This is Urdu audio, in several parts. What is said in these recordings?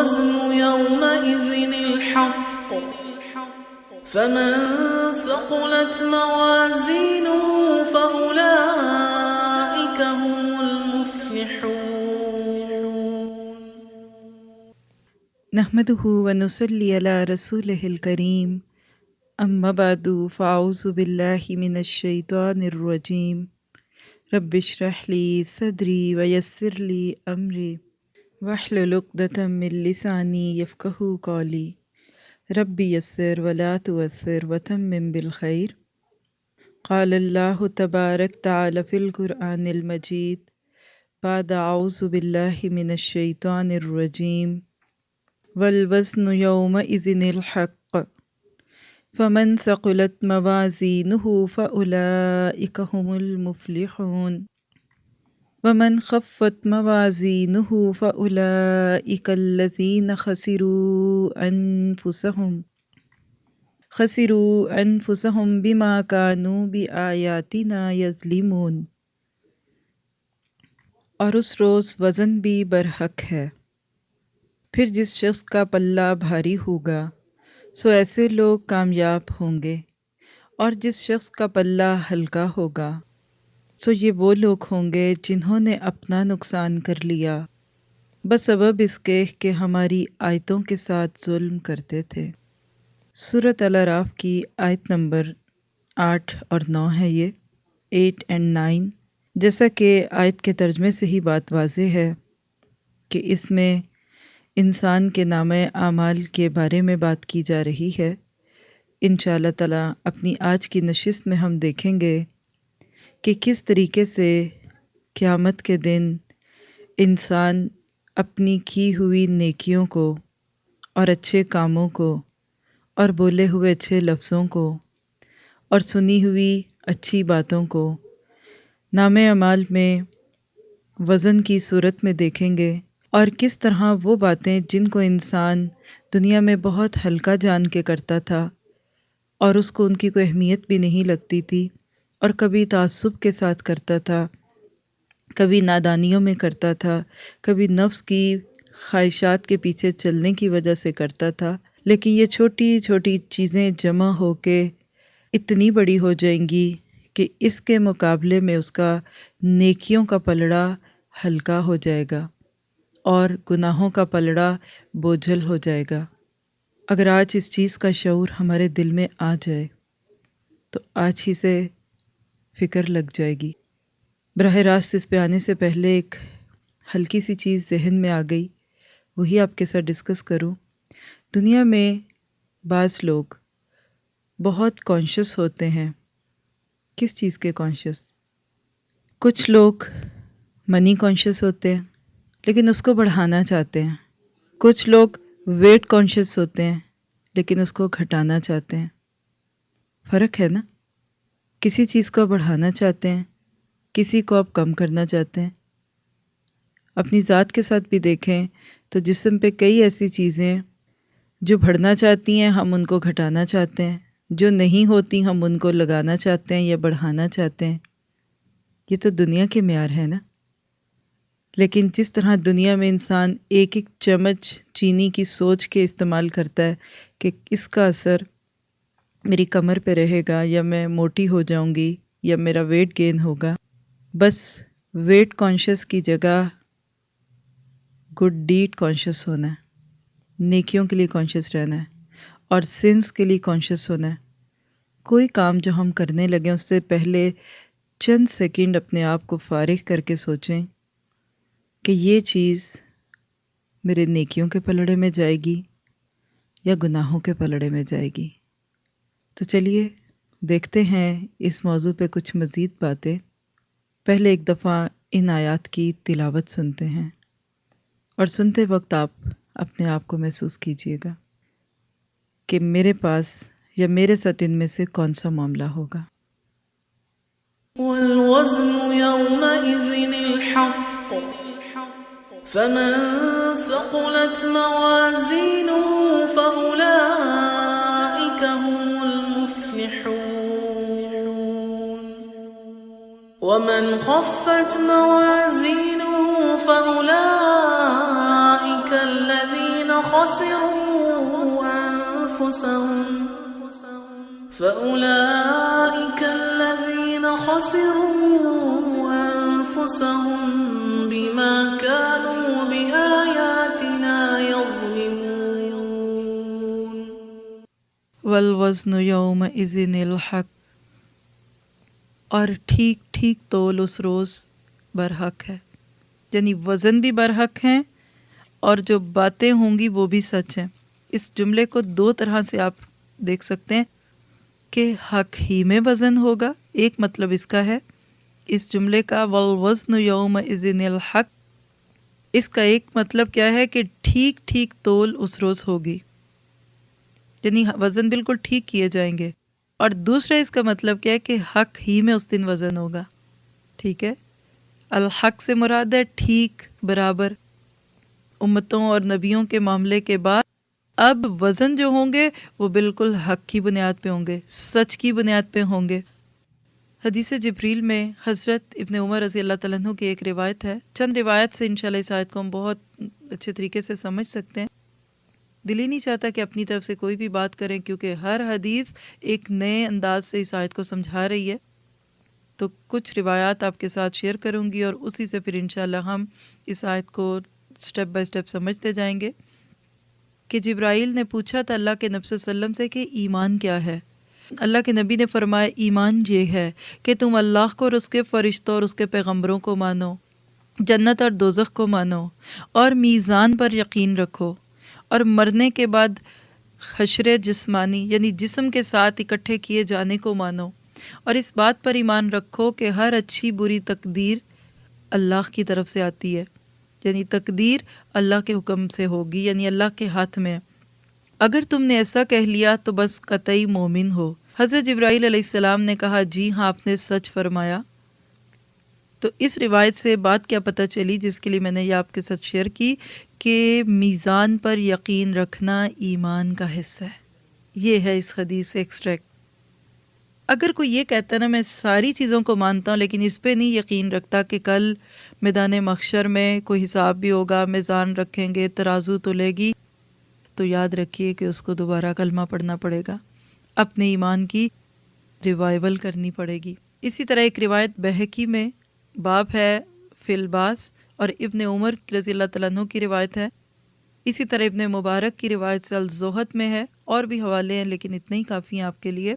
والوزن يومئذ الحق فمن ثقلت موازينه فأولئك هم المفلحون. نحمده ونصلي على رسوله الكريم، اما بعد فاعوذ باللہ من الشیطان الرجیم، رب اشرح لي صدری ویسر لي امری واحلل عقدۃ من لسانی یفقہوا قولی، رب یسر ولا تعسر وتمم بالخیر. قال اللہ تبارک تعالی فی القرآن المجید بعد اعوذ باللہ من الشیطان الرجیم والوزن یومئذ الحق فمن ثقلت موازینہ فأولئک هم المفلحون ومن خفت موازینہ فأولئک الذین خسروا انفسهم بما كانوا بآیاتنا یظلمون. اور اس روز وزن بھی برحق ہے. پھر جس شخص کا پلہ بھاری ہوگا سو ایسے لوگ کامیاب ہوں گے، اور جس شخص کا پلہ ہلکا ہوگا سو یہ وہ لوگ ہوں گے جنہوں نے اپنا نقصان کر لیا بسبب اس کے کہ ہماری آیتوں کے ساتھ ظلم کرتے تھے. سورۃ الاعراف کی آیت نمبر 8 اور 9 ہے، یہ 8 اور 9. جیسا کہ آیت کے ترجمے سے ہی بات واضح ہے کہ اس میں انسان کے نامہ اعمال کے بارے میں بات کی جا رہی ہے. انشاءاللہ تعالی اپنی آج کی نشست میں ہم دیکھیں گے کہ کس طریقے سے قیامت کے دن انسان اپنی کی ہوئی نیکیوں کو اور اچھے کاموں کو اور بولے ہوئے اچھے لفظوں کو اور سنی ہوئی اچھی باتوں کو نامہ اعمال میں وزن کی صورت میں دیکھیں گے، اور کس طرح وہ باتیں جن کو انسان دنیا میں بہت ہلکا جان کے کرتا تھا اور اس کو ان کی کوئی اہمیت بھی نہیں لگتی تھی، اور کبھی تعصب کے ساتھ کرتا تھا، کبھی نادانیوں میں کرتا تھا، کبھی نفس کی خواہشات کے پیچھے چلنے کی وجہ سے کرتا تھا، لیکن یہ چھوٹی چھوٹی چیزیں جمع ہو کے اتنی بڑی ہو جائیں گی کہ اس کے مقابلے میں اس کا نیکیوں کا پلڑا ہلکا ہو جائے گا اور گناہوں کا پلڑا بوجھل ہو جائے گا. اگر آج اس چیز کا شعور ہمارے دل میں آ جائے تو آج ہی سے فکر لگ جائے گی. براہ راست اس پہ آنے سے پہلے ایک ہلکی سی چیز ذہن میں آ گئی، وہی آپ کے ساتھ ڈسکس کروں. دنیا میں بعض لوگ بہت کانشیس ہوتے ہیں. کس چیز کے کانشیس؟ کچھ لوگ منی کانشیس ہوتے ہیں لیکن اس کو بڑھانا چاہتے ہیں. کچھ لوگ ویٹ کانشیس ہوتے ہیں لیکن اس کو گھٹانا چاہتے ہیں. فرق ہے نا؟ کسی چیز کو بڑھانا چاہتے ہیں، کسی کو آپ کم کرنا چاہتے ہیں. اپنی ذات کے ساتھ بھی دیکھیں تو جسم پہ کئی ایسی چیزیں جو بڑھنا چاہتی ہیں ہم ان کو گھٹانا چاہتے ہیں، جو نہیں ہوتی ہم ان کو لگانا چاہتے ہیں یا بڑھانا چاہتے ہیں. یہ تو دنیا کے معیار ہے نا. لیکن جس طرح دنیا میں انسان ایک ایک چمچ چینی کی سوچ کے استعمال کرتا ہے کہ اس کا اثر میری کمر پہ رہے گا یا میں موٹی ہو جاؤں گی یا میرا ویٹ گین ہوگا، بس ویٹ کانشیس کی جگہ گڈ ڈیڈ کانشیس ہونا ہے، نیکیوں کے لیے کانشیس رہنا ہے اور سنس کے لیے کانشیس ہونا ہے. کوئی کام جو ہم کرنے لگیں اس سے پہلے چند سیکنڈ اپنے آپ کو فارغ کر کے سوچیں کہ یہ چیز میرے نیکیوں کے پلڑے میں جائے گی یا گناہوں کے پلڑے میں جائے گی. تو چلیے دیکھتے ہیں اس موضوع پہ کچھ مزید باتیں. پہلے ایک دفعہ ان آیات کی تلاوت سنتے ہیں اور سنتے وقت آپ اپنے آپ کو محسوس کیجئے گا کہ میرے پاس یا میرے ساتھ ان میں سے کون سا معاملہ ہوگا. والوزن يومئذ الحق فمن ثقلت موازينه فأولئك هم المفلحون ومن خفت موازينه فأولئك الذين خسروا أنفسهم فأولئك الذين خسروا أنفسهم بما كانوا بآياتنا يظلمون والوزن یومئذ الحق، اور ٹھیک ٹھیک تول اس روز برحق ہے، یعنی وزن بھی برحق ہیں اور جو باتیں ہوں گی وہ بھی سچ ہیں۔ اس جملے کو دو طرح سے آپ دیکھ سکتے ہیں کہ حق ہی میں وزن ہوگا، ایک مطلب اس کا ہے اس جملے کا والوزن یومئذ الحق، اس کا ایک مطلب کیا ہے کہ ٹھیک ٹھیک تول اس روز ہوگی، یعنی وزن بالکل ٹھیک کیے جائیں گے، اور دوسرا اس کا مطلب کیا ہے کہ حق ہی میں اس دن وزن ہوگا۔ ٹھیک ہے، الحق سے مراد ہے ٹھیک، برابر۔ امتوں اور نبیوں کے معاملے کے بعد اب وزن جو ہوں گے وہ بالکل حق کی بنیاد پہ ہوں گے، سچ کی بنیاد پہ ہوں گے۔ حدیث جبریل میں حضرت ابن عمر رضی اللہ تعالیٰ عنہ کی ایک روایت ہے، چند روایت سے انشاءاللہ اس آیت کو ہم بہت اچھے طریقے سے سمجھ سکتے ہیں۔ دل ہی نہیں چاہتا کہ اپنی طرف سے کوئی بھی بات کریں، کیونکہ ہر حدیث ایک نئے انداز سے اس آیت کو سمجھا رہی ہے۔ تو کچھ روایات آپ کے ساتھ شیئر کروں گی اور اسی سے پھر انشاءاللہ ہم اس آیت کو سٹیپ بائی سٹیپ سمجھتے جائیں گے۔ کہ جبرائیل نے پوچھا تھا اللہ کے نبی صلی اللہ علیہ وسلم سے کہ ایمان کیا ہے؟ اللہ کے نبی نے فرمایا ایمان یہ ہے کہ تم اللہ کو اور اس کے فرشتوں اور اس کے پیغمبروں کو مانو، جنت اور دوزخ کو مانو، اور میزان پر یقین رکھو، اور مرنے کے بعد حشر جسمانی یعنی جسم کے ساتھ اکٹھے کیے جانے کو مانو، اور اس بات پر ایمان رکھو کہ ہر اچھی بری تقدیر اللہ کی طرف سے آتی ہے، یعنی تقدیر اللہ کے حکم سے ہوگی، یعنی اللہ کے ہاتھ میں۔ اگر تم نے ایسا کہہ لیا تو بس قطعی مومن ہو۔ حضرت جبرائیل علیہ السلام نے کہا جی ہاں آپ نے سچ فرمایا۔ تو اس روایت سے بات کیا پتہ چلی، جس کے لیے میں نے یہ آپ کے ساتھ شیئر کی، کہ میزان پر یقین رکھنا ایمان کا حصہ ہے۔ یہ ہے اس حدیث سے ایکسٹریکٹ۔ اگر کوئی یہ کہتا ہے نا میں ساری چیزوں کو مانتا ہوں لیکن اس پہ نہیں یقین رکھتا کہ کل میدان محشر میں کوئی حساب بھی ہوگا، میزان رکھیں گے، ترازو تلے گی، تو یاد رکھیے کہ اس کو دوبارہ کلمہ پڑھنا پڑے گا، اپنے ایمان کی ریوائیول کرنی پڑے گی۔ اسی طرح ایک روایت بہقی میں باب ہے فی الباس، اور ابن عمر رضی اللہ تعالیٰ عنہ کی روایت ہے۔ اسی طرح ابن مبارک کی روایت سے الزہد میں ہے، اور بھی حوالے ہیں لیکن اتنے ہی کافی ہیں آپ کے لیے۔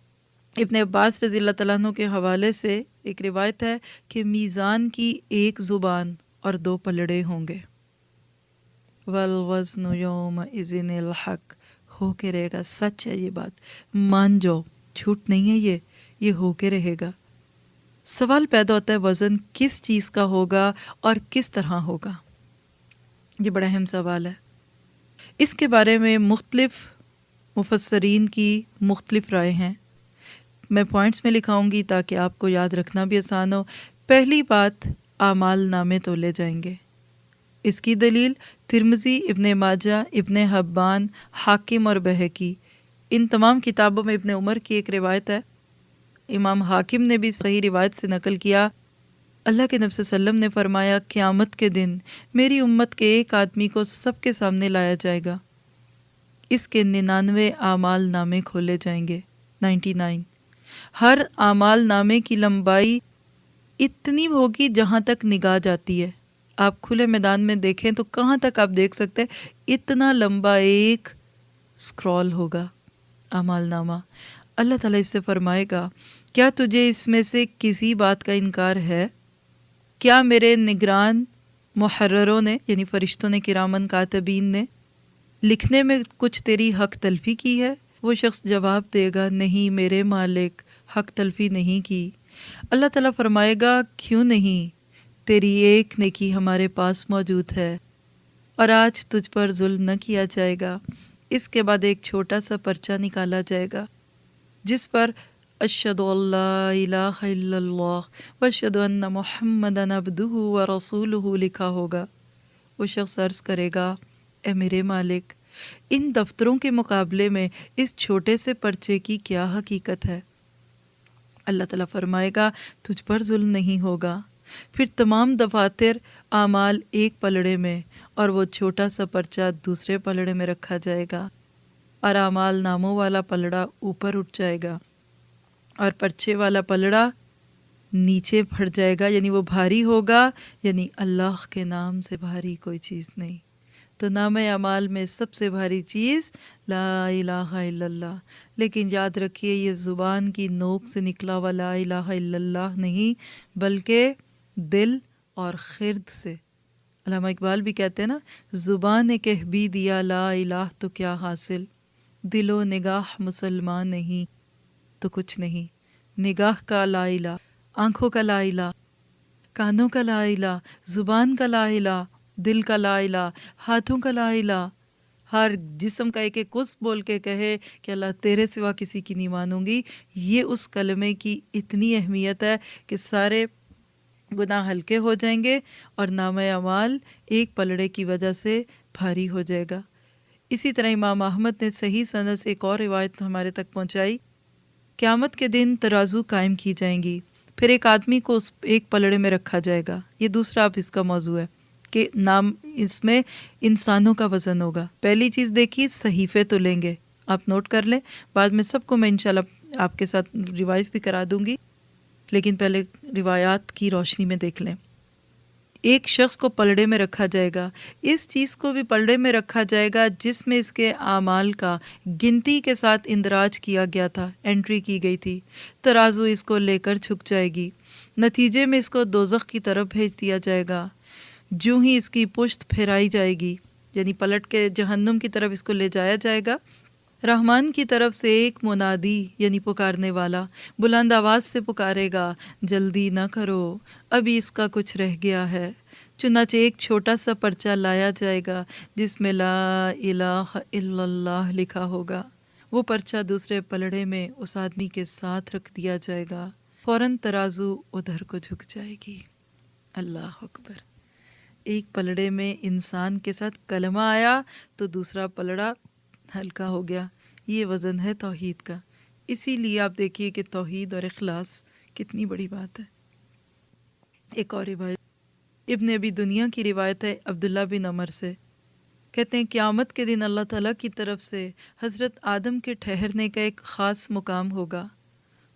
ابن عباس رضی اللہ تعالیٰ عنہ کے حوالے سے ایک روایت ہے کہ میزان کی ایک زبان اور دو پلڑے ہوں گے۔ والوزن یومئذ الحق، ہو کے رہے گا، سچ ہے یہ بات، مان جاؤ، جھوٹ نہیں ہے یہ ہو کے رہے گا۔ سوال پیدا ہوتا ہے وزن کس چیز کا ہوگا اور کس طرح ہوگا؟ یہ بڑا اہم سوال ہے۔ اس کے بارے میں مختلف مفسرین کی مختلف رائے ہیں، میں پوائنٹس میں لکھاؤں گی تاکہ آپ کو یاد رکھنا بھی آسان ہو۔ پہلی بات، اعمال نامے تولے جائیں گے۔ اس کی دلیل ترمذی، ابن ماجہ، ابن حبان، حاکم اور بہقی، ان تمام کتابوں میں ابن عمر کی ایک روایت ہے۔ امام حاکم نے بھی صحیح روایت سے نقل کیا، اللہ کے نبی صلی اللہ علیہ وسلم نے فرمایا قیامت کے دن میری امت کے ایک آدمی کو سب کے سامنے لایا جائے گا، اس کے 99 اعمال نامے کھولے جائیں گے، 99۔ ہر اعمال نامے کی لمبائی اتنی ہوگی جہاں تک نگاہ جاتی ہے۔ آپ کھلے میدان میں دیکھیں تو کہاں تک آپ دیکھ سکتے ہیں، اتنا لمبا ایک سکرول ہوگا اعمال نامہ۔ اللہ تعالیٰ اس سے فرمائے گا کیا تجھے اس میں سے کسی بات کا انکار ہے؟ کیا میرے نگران محرروں نے یعنی فرشتوں نے، کرامن کاتبین نے لکھنے میں کچھ تیری حق تلفی کی ہے؟ وہ شخص جواب دے گا نہیں میرے مالک، حق تلفی نہیں کی۔ اللہ تعالیٰ فرمائے گا کیوں نہیں، تیری ایک نیکی ہمارے پاس موجود ہے اور آج تجھ پر ظلم نہ کیا جائے گا۔ اس کے بعد ایک چھوٹا سا پرچہ نکالا جائے گا جس پر اشہد ان لا الہ الا اللہ واشہد ان محمدًا عبدہ ورسولہ لکھا ہوگا۔ وہ شخص عرض کرے گا اے میرے مالک، ان دفتروں کے مقابلے میں اس چھوٹے سے پرچے کی کیا حقیقت ہے؟ اللہ تعالیٰ فرمائے گا تجھ پر ظلم نہیں ہوگا۔ پھر تمام دفاتر اعمال ایک پلڑے میں اور وہ چھوٹا سا پرچہ دوسرے پلڑے میں رکھا جائے گا، اور اعمال ناموں والا پلڑا اوپر اٹھ جائے گا اور پرچے والا پلڑا نیچے پھٹ جائے گا، یعنی وہ بھاری ہوگا، یعنی اللہ کے نام سے بھاری کوئی چیز نہیں۔ تو نام اعمال میں سب سے بھاری چیز لا الہ الا اللہ، لیکن یاد رکھیے یہ زبان کی نوک سے نکلا ہوا لا الہ الا اللہ نہیں، بلکہ دل اور خرد سے۔ علامہ اقبال بھی کہتے ہیں نا، زبان نے کہہ بھی دیا لا الہ تو کیا حاصل، دل و نگاہ مسلمان نہیں تو کچھ نہیں۔ نگاہ کا لا الہ، آنکھوں کا لا الہ، کانوں کا لا الہ، زبان کا لا الہ، دل کا لا الہ، ہاتھوں کا لا الہ، ہر جسم کا ایک ایک عضو بول کے کہے کہ اللہ تیرے سوا کسی کی نہیں مانوں گی۔ یہ اس کلمے کی اتنی اہمیت ہے کہ سارے گناہ ہلکے ہو جائیں گے اور نام اعمال ایک پلڑے کی وجہ سے بھاری ہو جائے گا۔ اسی طرح امام احمد نے صحیح سند سے ایک اور روایت ہمارے تک پہنچائی، قیامت کے دن ترازو قائم کی جائیں گی، پھر ایک آدمی کو اس ایک پلڑے میں رکھا جائے گا۔ یہ دوسرا اب اس کا موضوع ہے کہ نام اس میں انسانوں کا وزن ہوگا۔ پہلی چیز دیکھیے صحیفے تو لیں گے، آپ نوٹ کر لیں، بعد میں سب کو میں انشاءاللہ آپ کے ساتھ ریوائز بھی کرا دوں گی، لیکن پہلے روایات کی روشنی میں دیکھ لیں۔ ایک شخص کو پلڑے میں رکھا جائے گا، اس چیز کو بھی پلڑے میں رکھا جائے گا جس میں اس کے اعمال کا گنتی کے ساتھ اندراج کیا گیا تھا، انٹری کی گئی تھی۔ ترازو اس کو لے کر جھک جائے گی، نتیجے میں اس کو دوزخ کی طرف بھیج دیا جائے گا۔ جو ہی اس کی پشت پھیرائی جائے گی، یعنی پلٹ کے جہنم کی طرف اس کو لے جایا جائے گا، رحمان کی طرف سے ایک منادی یعنی پکارنے والا بلند آواز سے پکارے گا، جلدی نہ کرو ابھی اس کا کچھ رہ گیا ہے۔ چنانچہ ایک چھوٹا سا پرچہ لایا جائے گا جس میں لا الہ الا اللہ لکھا ہوگا۔ وہ پرچہ دوسرے پلڑے میں اس آدمی کے ساتھ رکھ دیا جائے گا، فوراً ترازو ادھر کو جھک جائے گی۔ اللہ اکبر! ایک پلڑے میں انسان کے ساتھ کلمہ آیا تو دوسرا پلڑا ہلکا ہو گیا۔ یہ وزن ہے توحید کا۔ اسی لیے آپ دیکھیے کہ توحید اور اخلاص کتنی بڑی بات ہے۔ ایک اور روایت ابن ابی دنیا کی روایت ہے عبداللہ بن عمر سے، کہتے ہیں قیامت کے دن اللہ تعالیٰ کی طرف سے حضرت آدم کے ٹھہرنے کا ایک خاص مقام ہوگا۔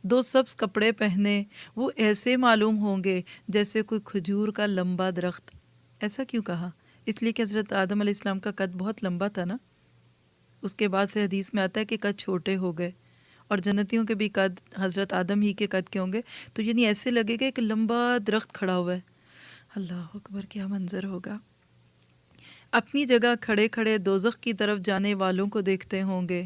دو سبز کپڑے پہنے وہ ایسے معلوم ہوں گے جیسے کوئی کھجور کا لمبا درخت۔ ایسا کیوں کہا؟ اس لیے کہ حضرت آدم علیہ السلام کا قد بہت لمبا تھا نا، اس کے بعد سے حدیث میں آتا ہے کہ قد چھوٹے ہو گئے، اور جنتیوں کے بھی قد حضرت آدم ہی کے قد کے ہوں گے، تو یعنی ایسے لگے گا کہ لمبا درخت کھڑا ہوا ہے۔ اللہ اکبر! کیا منظر ہوگا! اپنی جگہ کھڑے کھڑے دوزخ کی طرف جانے والوں کو دیکھتے ہوں گے۔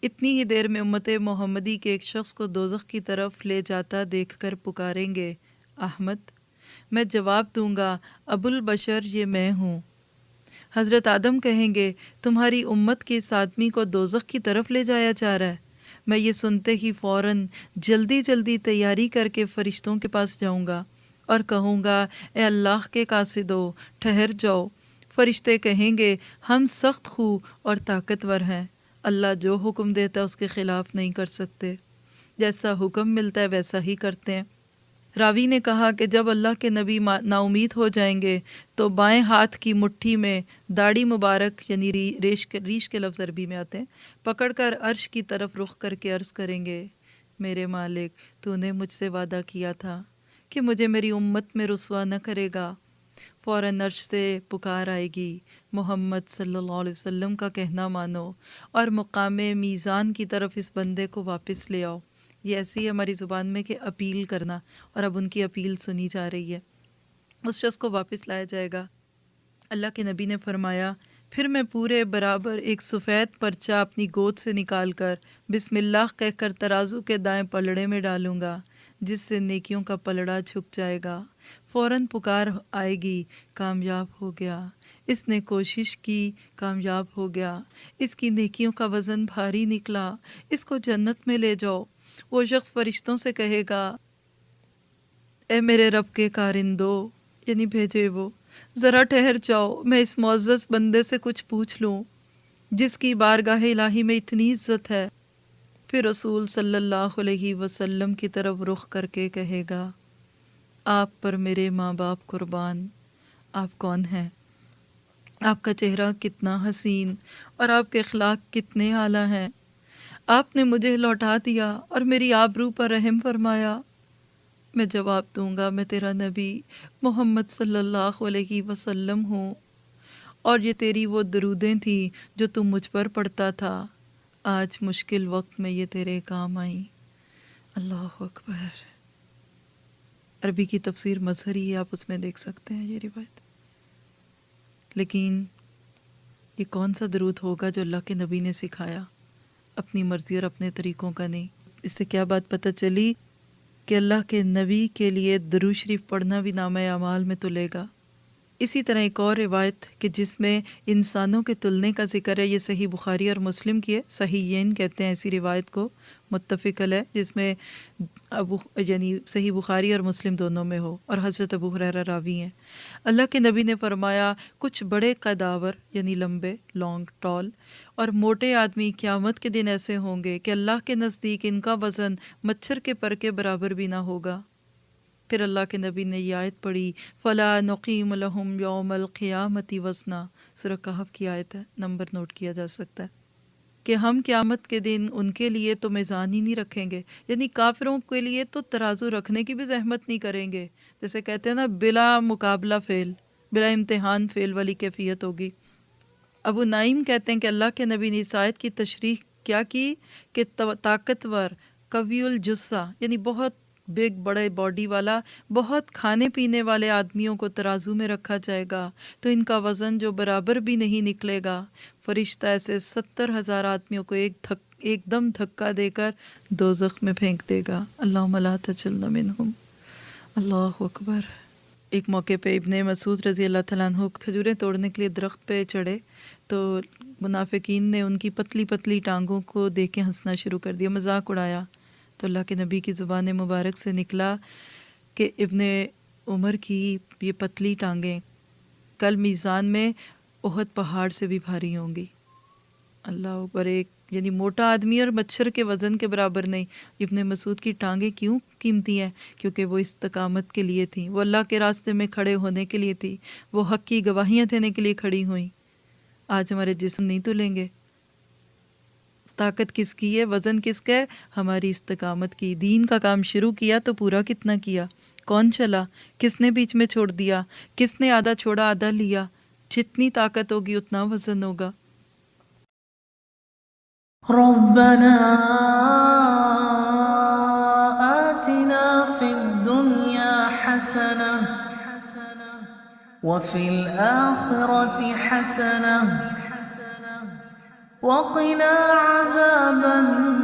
اتنی ہی دیر میں امت محمدی کے ایک شخص کو دوزخ کی طرف لے جاتا دیکھ کر پکاریں گے، احمد! میں جواب دوں گا، ابو البشر یہ میں ہوں۔ حضرت آدم کہیں گے، تمہاری امت کے اس آدمی کو دوزخ کی طرف لے جایا جا رہا ہے۔ میں یہ سنتے ہی فوراً جلدی جلدی تیاری کر کے فرشتوں کے پاس جاؤں گا اور کہوں گا، اے اللہ کے قاصدو ٹھہر جاؤ۔ فرشتے کہیں گے، ہم سخت خو اور طاقتور ہیں، اللہ جو حکم دیتا ہے اس کے خلاف نہیں کر سکتے، جیسا حکم ملتا ہے ویسا ہی کرتے ہیں۔ راوی نے کہا کہ جب اللہ کے نبی نا امید ہو جائیں گے تو بائیں ہاتھ کی مٹھی میں داڑھی مبارک یعنی ریش کے لفظ عربی میں آتے ہیں پکڑ کر عرش کی طرف رخ کر کے عرض کریں گے، میرے مالک تو نے مجھ سے وعدہ کیا تھا کہ مجھے میری امت میں رسوا نہ کرے گا۔ فوراً عرش سے پکار آئے گی، محمد صلی اللہ علیہ وسلم کا کہنا مانو اور مقام میزان کی طرف اس بندے کو واپس لے آؤ۔ یہ ایسی ہے ہماری زبان میں کہ اپیل کرنا، اور اب ان کی اپیل سنی جا رہی ہے۔ اس شخص کو واپس لایا جائے گا۔ اللہ کے نبی نے فرمایا، پھر میں پورے برابر ایک سفید پرچہ اپنی گود سے نکال کر بسم اللہ کہہ کر ترازو کے دائیں پلڑے میں ڈالوں گا، جس سے نیکیوں کا پلڑا جھک جائے گا۔ فوراً پکار آئے گی، کامیاب ہو گیا، اس نے کوشش کی، کامیاب ہو گیا، اس کی نیکیوں کا وزن بھاری نکلا، اس کو جنت میں لے جاؤ۔ وہ شخص فرشتوں سے کہے گا، اے میرے رب کے کارندو یعنی بھیجے وہ، ذرا ٹھہر جاؤ، میں اس معزز بندے سے کچھ پوچھ لوں جس کی بارگاہ الہی میں اتنی عزت ہے۔ پھر رسول صلی اللہ علیہ وسلم کی طرف رخ کر کے کہے گا، آپ پر میرے ماں باپ قربان، آپ کون ہیں؟ آپ کا چہرہ کتنا حسین اور آپ کے اخلاق کتنے اعلیٰ ہیں، آپ نے مجھے لوٹا دیا اور میری آبرو پر رحم فرمایا۔ میں جواب دوں گا میں تیرا نبی محمد صلی اللہ علیہ وسلم ہوں، اور یہ تیری وہ درودیں تھیں جو تم مجھ پر پڑھتا تھا، آج مشکل وقت میں یہ تیرے کام آئیں۔ اللہ اکبر۔ عربی کی تفسیر مظہری ہے، آپ اس میں دیکھ سکتے ہیں یہ روایت۔ لیکن یہ کون سا درود ہوگا جو اللہ کے نبی نے سکھایا، اپنی مرضی اور اپنے طریقوں کا نہیں۔ اس سے کیا بات پتہ چلی کہ اللہ کے نبی کے لیے درود شریف پڑھنا بھی نامہ اعمال میں تلے گا۔ اسی طرح ایک اور روایت کہ جس میں انسانوں کے تلنے کا ذکر ہے، یہ صحیح بخاری اور مسلم کی ہے، صحیحین کہتے ہیں ایسی روایت کو، متفق علیہ، جس میں یعنی صحیح بخاری اور مسلم دونوں میں ہو، اور حضرت ابو ہریرہ راوی ہیں۔ اللہ کے نبی نے فرمایا کچھ بڑے قداور یعنی لمبے، لانگ، ٹال اور موٹے آدمی قیامت کے دن ایسے ہوں گے کہ اللہ کے نزدیک ان کا وزن مچھر کے پر کے برابر بھی نہ ہوگا۔ پھر اللہ کے نبی نے یہ آیت پڑھی فَلَا نُقِيمُ لَهُمْ يَوْمَ الْقِيَامَةِ وَزْنًا، سورہ کہف کی آیت ہے، نمبر نوٹ کیا جا سکتا ہے کہ ہم قیامت کے دن ان کے لیے تو میزان ہی نہیں رکھیں گے، یعنی کافروں کے لیے تو ترازو رکھنے کی بھی زحمت نہیں کریں گے، جیسے کہتے ہیں نا بلا مقابلہ فیل، بلا امتحان فیل والی کیفیت ہوگی۔ ابو نعیم کہتے ہیں کہ اللہ کے نبی نے اس آیت کی تشریح کیا کی کہ طاقتور، قوی الجثہ یعنی بہت بگ، بڑے باڈی والا، بہت کھانے پینے والے آدمیوں کو ترازو میں رکھا جائے گا تو ان کا وزن جو برابر بھی نہیں نکلے گا، فرشتہ ایسے 70,000 آدمیوں کو ایک دم دھکا دے کر دوزخ میں پھینک دے گا۔ اللہم لا تجعلنا منہم۔ اللہ اکبر۔ ایک موقع پہ ابن مسعود رضی اللہ تعالیٰ عنہ کھجوریں توڑنے کے لیے درخت پہ چڑھے تو منافقین نے ان کی پتلی پتلی ٹانگوں کو دیکھ کے ہنسنا شروع کر دیا، مذاق اڑایا، تو اللہ کے نبی کی زبان مبارک سے نکلا کہ ابن عمر کی یہ پتلی ٹانگیں کل میزان میں احد پہاڑ سے بھی بھاری ہوں گی۔ اللہ اکبر۔ ایک یعنی موٹا آدمی اور مچھر کے وزن کے برابر نہیں۔ ابن مسعود کی ٹانگیں کیوں قیمتی ہیں؟ کیونکہ وہ استقامت کے لیے تھیں، وہ اللہ کے راستے میں کھڑے ہونے کے لیے تھی، وہ حق کی گواہیاں دینے کے لیے کھڑی ہوئیں۔ آج ہمارے جسم نہیں تلیں گے۔ طاقت کس کی ہے، وزن کس کا ہے؟ ہماری استقامت کی۔ دین کا کام شروع کیا تو پورا کتنا کیا؟ کون چلا؟ کس نے بیچ میں چھوڑ دیا؟ کس نے آدھا چھوڑا آدھا لیا؟ جتنی طاقت ہوگی اتنا وزن ہوگا۔ ربنا آتنا في الدنيا حسنة وفي الآخرة حسنة وقنا عذاب النار